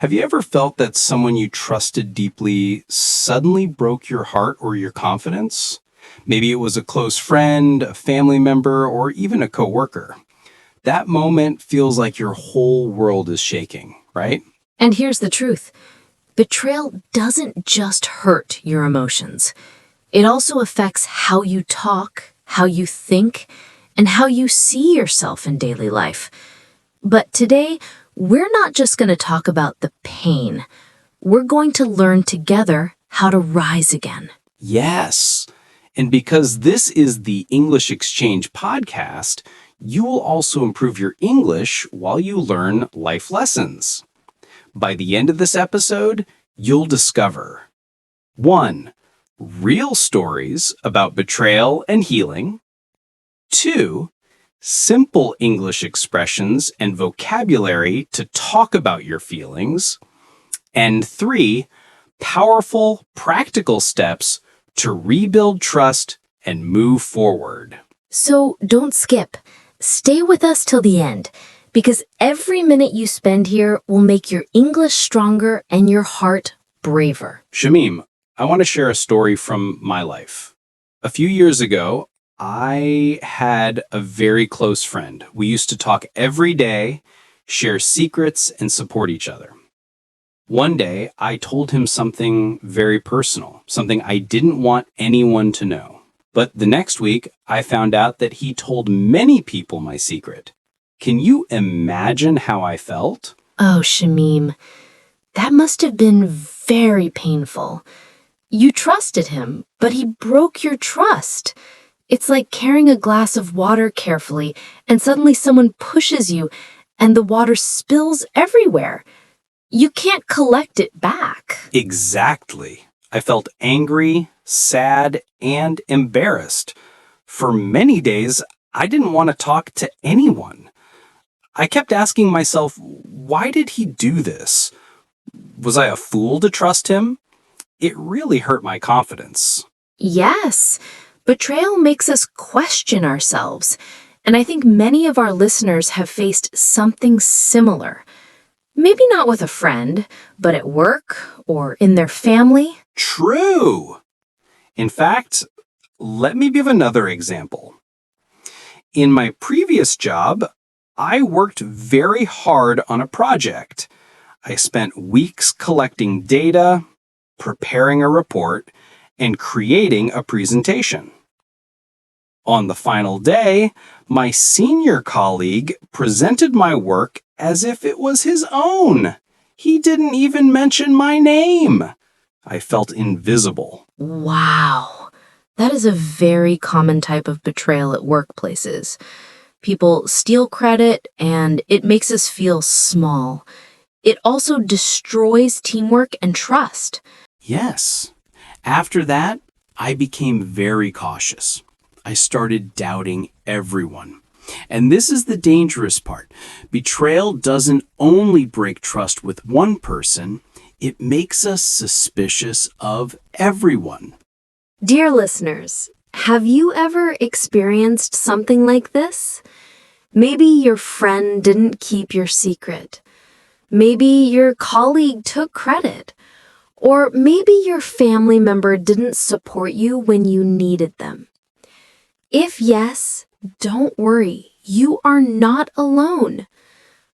Have you ever felt that someone you trusted deeply suddenly broke your heart or your confidence? Maybe it was a close friend, a family member, or even a coworker. That moment feels like your whole world is shaking, right? And here's the truth. Betrayal doesn't just hurt your emotions. It also affects how you talk, how you think, and how you see yourself in daily life. But today, we're not just going to talk about the pain. We're going to learn together how to rise again. Yes. And because this is the English Exchange podcast, you will also improve your English while you learn life lessons. By the end of this episode, you'll discover 1. Real stories about betrayal and healing. 2. Simple English expressions and vocabulary to talk about your feelings. And 3. Powerful, practical steps to rebuild trust and move forward. So don't skip. Stay with us till the end, because every minute you spend here will make your English stronger and your heart braver. Shamim, I want to share a story from my life. A few years ago, I had a very close friend. We used to talk every day, share secrets, and support each other. One day, I told him something very personal, something I didn't want anyone to know. But the next week, I found out that he told many people my secret. Can you imagine how I felt? Oh, Shamim, that must have been very painful. You trusted him, but he broke your trust. It's like carrying a glass of water carefully, and suddenly someone pushes you, and the water spills everywhere. You can't collect it back. Exactly. I felt angry, sad, and embarrassed. For many days, I didn't want to talk to anyone. I kept asking myself, why did he do this? Was I a fool to trust him? It really hurt my confidence. Yes, betrayal makes us question ourselves, and I think many of our listeners have faced something similar. Maybe not with a friend, but at work or in their family. True! In fact, let me give another example. In my previous job, I worked very hard on a project. I spent weeks collecting data, preparing a report, and creating a presentation. On the final day, my senior colleague presented my work as if it was his own. He didn't even mention my name. I felt invisible. Wow, that is a very common type of betrayal at workplaces. People steal credit, and it makes us feel small. It also destroys teamwork and trust. Yes. After that, I became very cautious. I started doubting everyone. And this is the dangerous part. Betrayal doesn't only break trust with one person, it makes us suspicious of everyone. Dear listeners, have you ever experienced something like this? Maybe your friend didn't keep your secret. Maybe your colleague took credit. Or maybe your family member didn't support you when you needed them. If yes, don't worry. You are not alone.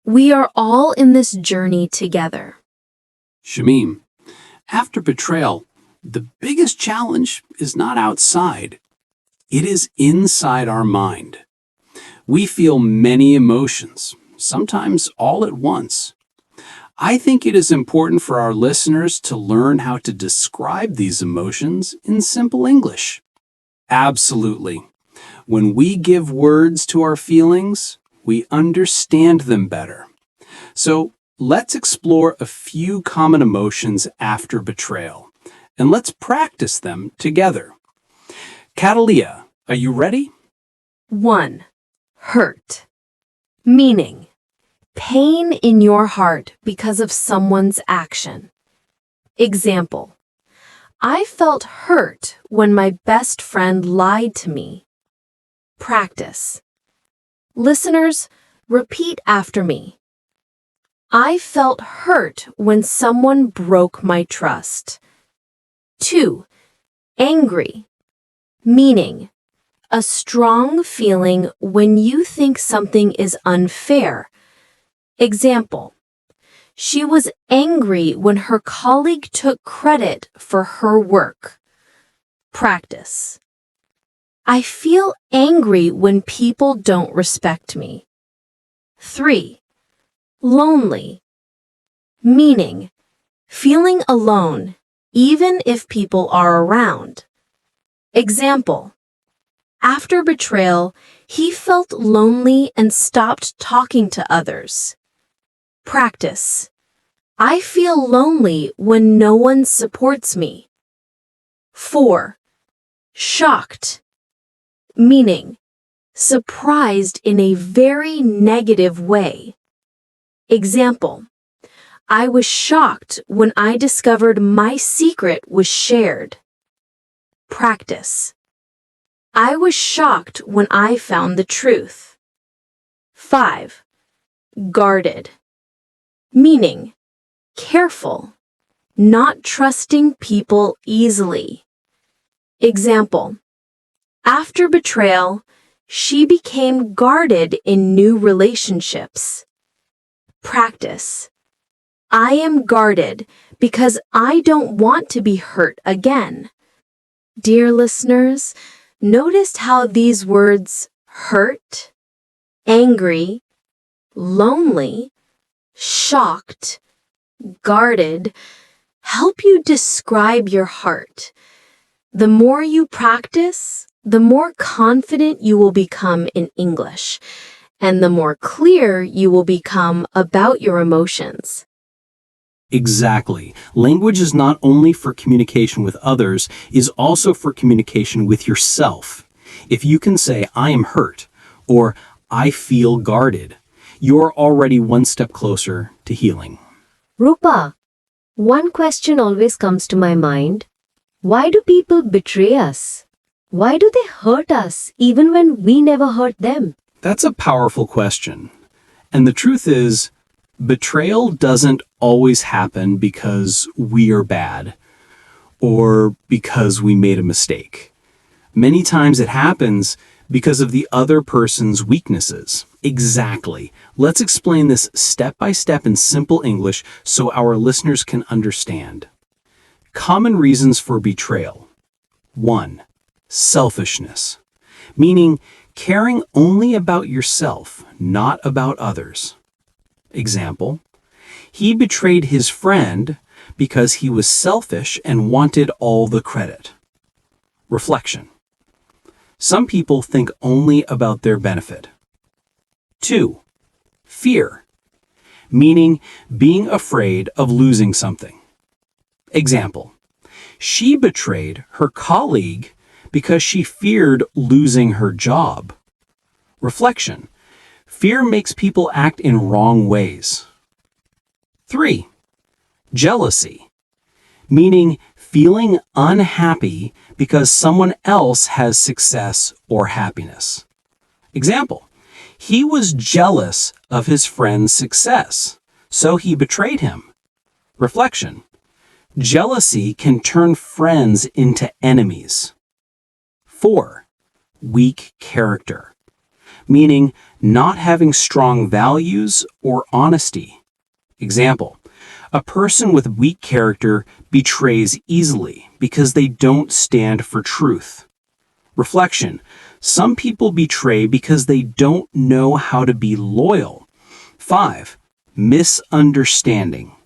We are all in this journey together. Shamim, after betrayal, the biggest challenge is not outside. It is inside our mind. We feel many emotions, sometimes all at once. I think it is important for our listeners to learn how to describe these emotions in simple English. Absolutely. When we give words to our feelings, we understand them better. So let's explore a few common emotions after betrayal, and let's practice them together. Catalia, are you ready? 1. Hurt. Meaning, pain in your heart because of someone's action. Example, I felt hurt when my best friend lied to me. Practice. Listeners, repeat after me. I felt hurt when someone broke my trust. 2. Angry, meaning a strong feeling when you think something is unfair. Example: she was angry when her colleague took credit for her work. Practice: I feel angry when people don't respect me. 3. Lonely, meaning feeling alone even if people are around. Example: after betrayal, he felt lonely and stopped talking to others. Practice: I feel lonely when no one supports me. 4. Shocked, meaning surprised in a very negative way. Example: I was shocked when I discovered my secret was shared. Practice: I was shocked when I found the truth. 5. Guarded, meaning careful, not trusting people easily. Example: after betrayal, she became guarded in new relationships. Practice: I am guarded because I don't want to be hurt again. Dear listeners, notice how these words hurt, angry, lonely, shocked, guarded help you describe your heart. The more you practice, the more confident you will become in English, and the more clear you will become about your emotions. Exactly. Language is not only for communication with others, is also for communication with yourself. If you can say, I am hurt, or I feel guarded, you're already one step closer to healing. Rupa, one question always comes to my mind. Why do people betray us? Why do they hurt us even when we never hurt them? That's a powerful question. And the truth is, betrayal doesn't always happen because we are bad or because we made a mistake. Many times it happens because of the other person's weaknesses. Exactly. Let's explain this step by step in simple English so our listeners can understand. Common reasons for betrayal. 1. Selfishness, meaning caring only about yourself, not about others. Example: he betrayed his friend because he was selfish and wanted all the credit. Reflection: some people think only about their benefit. 2. Fear, meaning being afraid of losing something. Example: she betrayed her colleague because she feared losing her job. Reflection: fear makes people act in wrong ways. 3. Jealousy, meaning feeling unhappy because someone else has success or happiness. Example: he was jealous of his friend's success, so he betrayed him. Reflection: jealousy can turn friends into enemies. 4. Weak character, meaning not having strong values or honesty. Example: a person with weak character betrays easily because they don't stand for truth. Reflection: some people betray because they don't know how to be loyal. 5. Misunderstanding,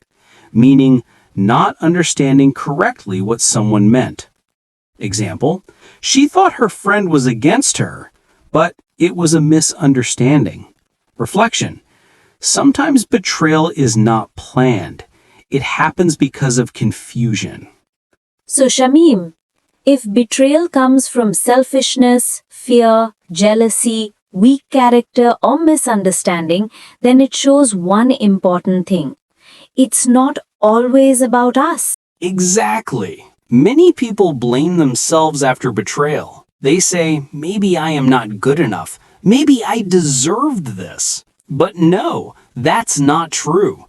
meaning not understanding correctly what someone meant. Example: she thought her friend was against her, but it was a misunderstanding. Reflection: sometimes betrayal is not planned. It happens because of confusion. So, Shamim, if betrayal comes from selfishness, fear, jealousy, weak character, or misunderstanding, then it shows one important thing. It's not always about us. Exactly. Many people blame themselves after betrayal. They say, maybe I am not good enough. Maybe I deserved this. But no, that's not true.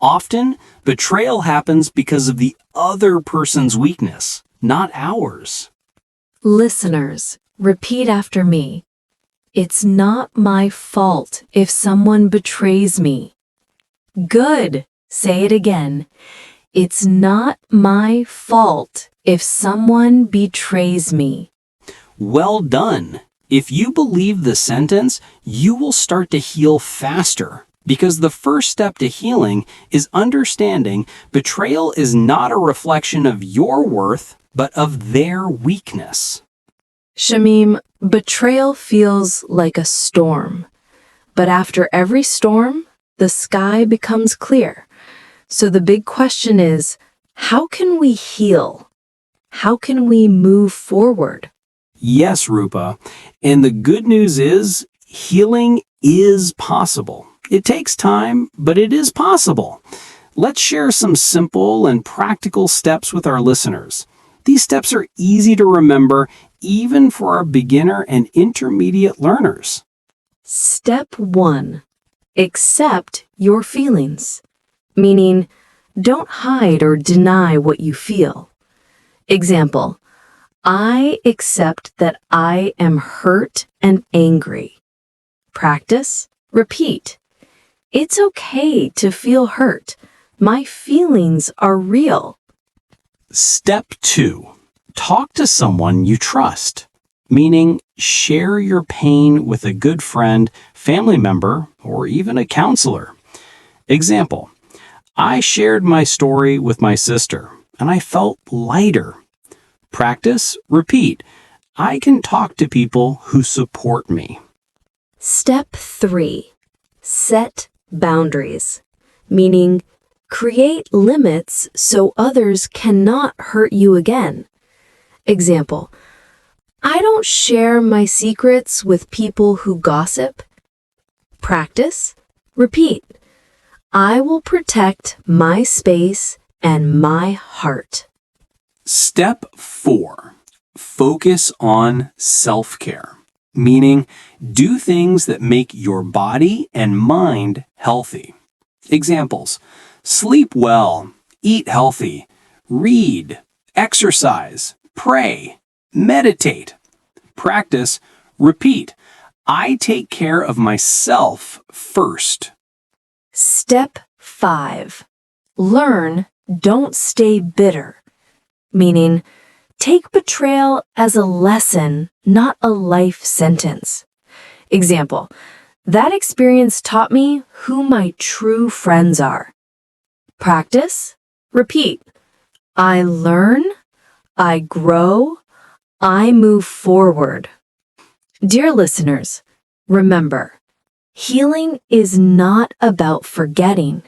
Often, betrayal happens because of the other person's weakness, not ours. Listeners, repeat after me. It's not my fault if someone betrays me. Good. Say it again. It's not my fault if someone betrays me. Well done. If you believe the sentence, you will start to heal faster. Because the first step to healing is understanding betrayal is not a reflection of your worth, but of their weakness. Shamim, betrayal feels like a storm. But after every storm, the sky becomes clear. So the big question is, how can we heal? How can we move forward? Yes, Rupa. And the good news is, healing is possible. It takes time, but it is possible. Let's share some simple and practical steps with our listeners. These steps are easy to remember, even for our beginner and intermediate learners. Step 1. Accept your feelings. Meaning, don't hide or deny what you feel. Example, I accept that I am hurt and angry. Practice, repeat. It's okay to feel hurt. My feelings are real. Step 2. Talk to someone you trust. Meaning, share your pain with a good friend, family member, or even a counselor. Example, I shared my story with my sister, and I felt lighter. Practice, repeat. I can talk to people who support me. Step 3. Set boundaries. Meaning, create limits so others cannot hurt you again. Example, I don't share my secrets with people who gossip. Practice, repeat. I will protect my space and my heart. Step 4. Focus on self-care. Meaning, do things that make your body and mind healthy. Examples, sleep well, eat healthy, read, exercise, pray, meditate. Practice, repeat. I take care of myself first. Step 5. Learn, don't stay bitter. Meaning, take betrayal as a lesson, not a life sentence. Example, that experience taught me who my true friends are. Practice, repeat. I learn, I grow, I move forward. Dear listeners, remember, healing is not about forgetting.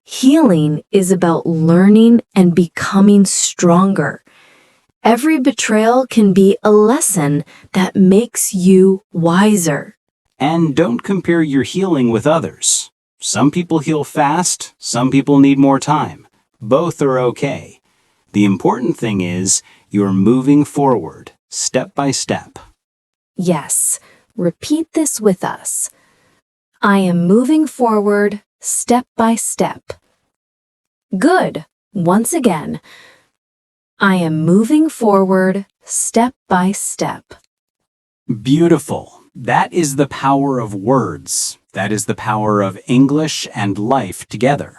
Healing is about learning and becoming stronger. Every betrayal can be a lesson that makes you wiser. And don't compare your healing with others. Some people heal fast, some people need more time. Both are okay. The important thing is you're moving forward, step by step. Yes, repeat this with us. I am moving forward, step by step. Good. Once again. I am moving forward, step by step. Beautiful. That is the power of words. That is the power of English and life together.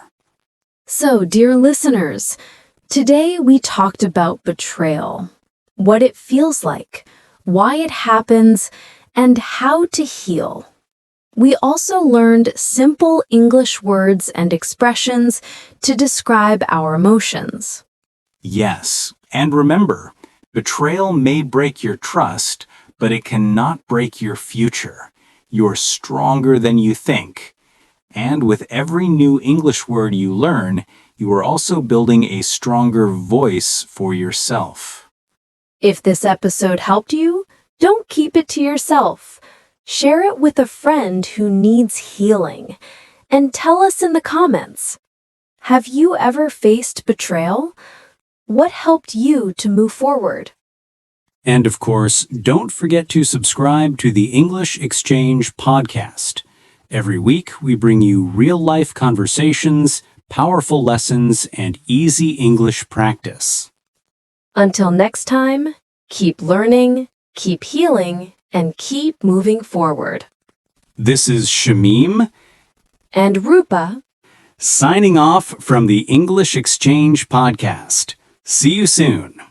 So, dear listeners, today we talked about betrayal, what it feels like, why it happens, and how to heal. We also learned simple English words and expressions to describe our emotions. Yes, and remember, betrayal may break your trust, but it cannot break your future. You're stronger than you think. And with every new English word you learn, you are also building a stronger voice for yourself. If this episode helped you, don't keep it to yourself. Share it with a friend who needs healing. And tell us in the comments. Have you ever faced betrayal? What helped you to move forward? And of course, don't forget to subscribe to the English Exchange podcast. Every week, we bring you real-life conversations, powerful lessons, and easy English practice. Until next time, keep learning, keep healing, and keep moving forward. This is Shamim, And Rupa, signing off from the English Exchange Podcast. See you soon.